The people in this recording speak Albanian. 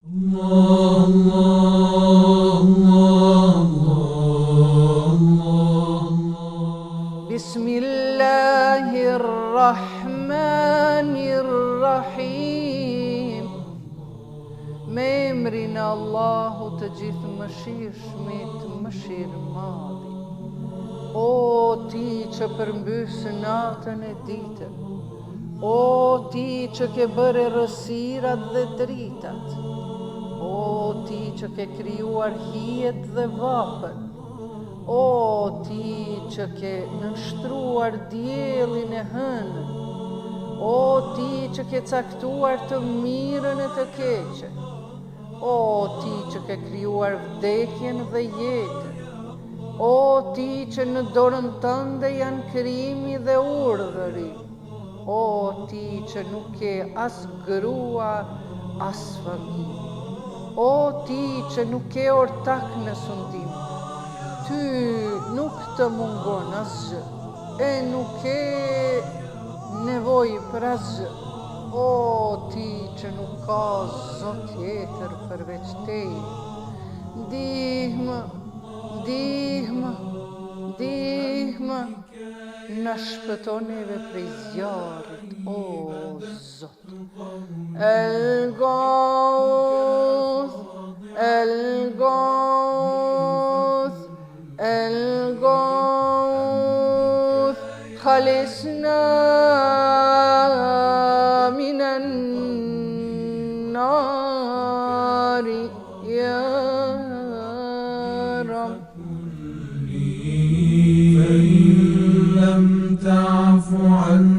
Bismillahirrahmanirrahim. Me emrin e Allahut të gjithë mëshirshmit, mëshirëmadhi. O ti që përmbys natën e ditën, o ti që ke bërë errësirat dhe dritat, o ti që ke krijuar hijet dhe vapën, o ti që ke nënshtruar diellin e hënën, o ti që ke caktuar të mirën e të keqen, o ti që ke krijuar vdekjen dhe jetën, o ti që në dorën tënde janë krijimi dhe urdhëri, o ti që nuk ke as grua, as familje, o ti që nuk ke ortak në sundim, ty nuk të mungon asgjë, e nuk ke nevojë për asgjë, o ti që nuk ka zot tjetër përveç teje. Ndihmë, ndihmë, ndihmë, na shpëton neve prej zjarrit, o Zot. El-Gauth, El-Gauth, El-Gauth, khalisna minan nari, ya Rab. فإن لم تعف عنه